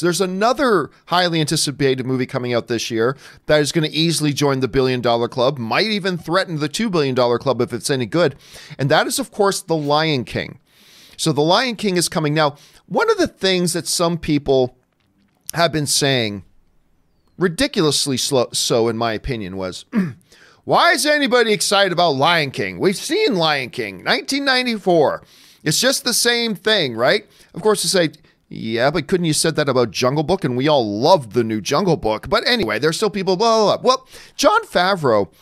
There's another highly anticipated movie coming out this year that is going to easily join the $1 billion club, might even threaten the $2 billion club if it's any good. And that is, of course, The Lion King. So The Lion King is coming. Now, one of the things that some people have been saying, ridiculously so in my opinion, was, why is anybody excited about Lion King? We've seen Lion King, 1994. It's just the same thing, right? Of course, you say, yeah, but couldn't you said that about Jungle Book? And we all loved the new Jungle Book. But anyway, there's still people, blah, blah, blah. Well, Jon Favreau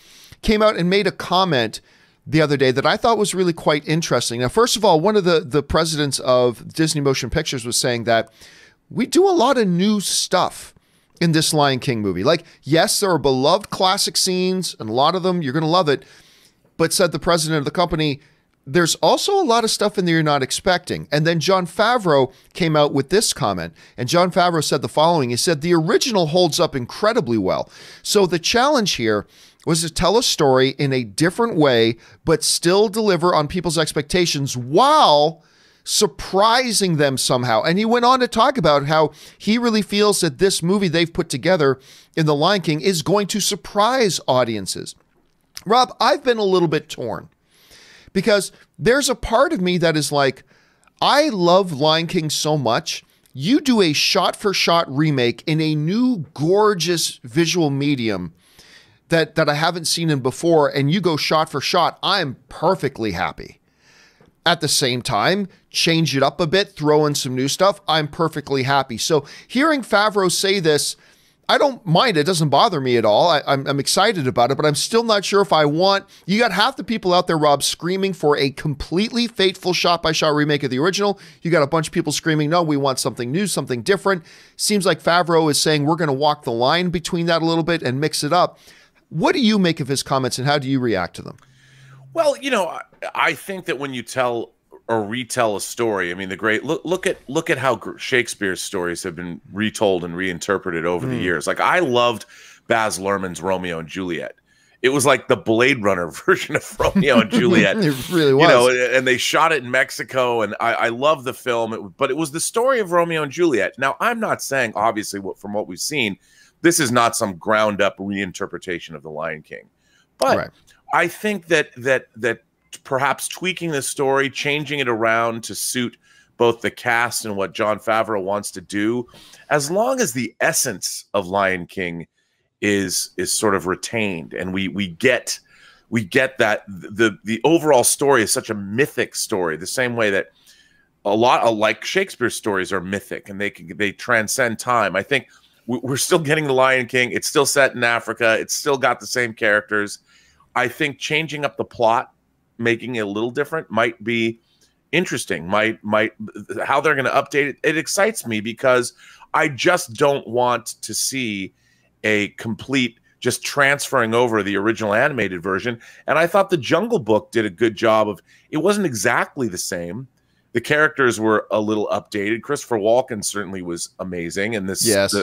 came out and made a comment the other day that I thought was really quite interesting. Now, first of all, one of the presidents of Disney Motion Pictures was saying that we do a lot of new stuff in this Lion King movie. Like, yes, there are beloved classic scenes, and a lot of them, you're going to love it. But said the president of the company, there's also a lot of stuff in there you're not expecting. And then Jon Favreau came out with this comment. And Jon Favreau said the following. He said, the original holds up incredibly well. So the challenge here was to tell a story in a different way, but still deliver on people's expectations while surprising them somehow. And he went on to talk about how he really feels that this movie they've put together in The Lion King is going to surprise audiences. Rob, I've been a little bit torn because there's a part of me that is like, I love Lion King so much. You do a shot-for-shot remake in a new gorgeous visual medium that I haven't seen in before, and you go shot for shot, I'm perfectly happy. At the same time, change it up a bit, throw in some new stuff, I'm perfectly happy. So hearing Favreau say this, I don't mind. It doesn't bother me at all. I'm excited about it, but I'm still not sure if I want... You got half the people out there, Rob, screaming for a completely faithful shot-by-shot remake of the original. You got a bunch of people screaming, no, we want something new, something different. Seems like Favreau is saying we're going to walk the line between that a little bit and mix it up. What do you make of his comments, and how do you react to them? Well, you know, I think that when you tell or retell a story, I mean, the great look at how Shakespeare's stories have been retold and reinterpreted over the years. Like, I loved Baz Luhrmann's Romeo and Juliet. It was like the Blade Runner version of Romeo and Juliet. It really was. You know, and they shot it in Mexico, and I love the film, but it was the story of Romeo and Juliet. Now, I'm not saying, obviously, from what we've seen, this is not some ground-up reinterpretation of The Lion King. But right. I think that perhaps tweaking the story, changing it around to suit both the cast and what Jon Favreau wants to do, as long as the essence of Lion King is sort of retained, and we get that the overall story is such a mythic story, the same way that a lot of, like, Shakespeare's stories are mythic and they transcend time. I think we're still getting The Lion King. It's still set in Africa. It's still got the same characters. I think changing up the plot, making it a little different, might be interesting. Might how they're going to update it. It excites me because I just don't want to see a complete just transferring over the original animated version. And I thought the Jungle Book did a good job of, it wasn't exactly the same. The characters were a little updated. Christopher Walken certainly was amazing. And this, yes.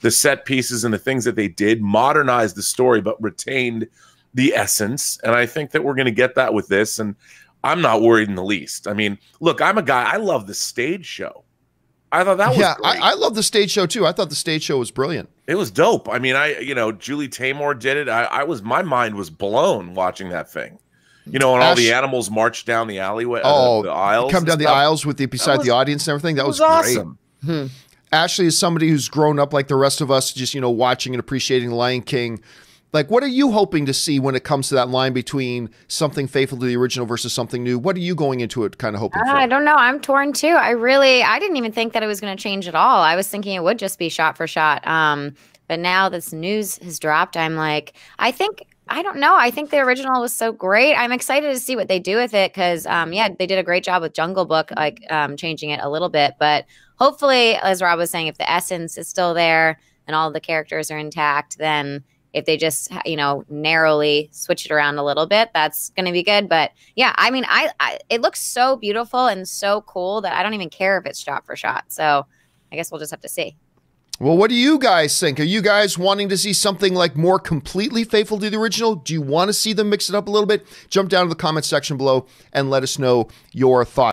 the set pieces and the things that they did modernized the story, but retained the essence. And I think that we're going to get that with this. And I'm not worried in the least. I mean, look, I'm a guy, I love the stage show. I thought that was great. I love the stage show too. I thought the stage show was brilliant. It was dope. I mean, Julie Taymor did it. My mind was blown watching that thing. You know, and all the animals marched down the alleyway, the aisles. Come down the aisles with beside the audience and everything. That was awesome. Great. Ashley is somebody who's grown up like the rest of us, just, watching and appreciating Lion King. Like, what are you hoping to see when it comes to that line between something faithful to the original versus something new? What are you going into it kind of hoping for? I don't know. I'm torn too. I didn't even think that it was going to change at all. I was thinking it would just be shot for shot. But now this news has dropped. I'm like, I don't know. I think the original was so great. I'm excited to see what they do with it because, they did a great job with Jungle Book, changing it a little bit. But hopefully, as Rob was saying, if the essence is still there and all the characters are intact, then if they just, narrowly switch it around a little bit, that's going to be good. But yeah, I mean, it looks so beautiful and so cool that I don't even care if it's shot for shot. So I guess we'll just have to see. Well, what do you guys think? Are you guys wanting to see something like more completely faithful to the original? Do you want to see them mix it up a little bit? Jump down to the comment section below and let us know your thoughts.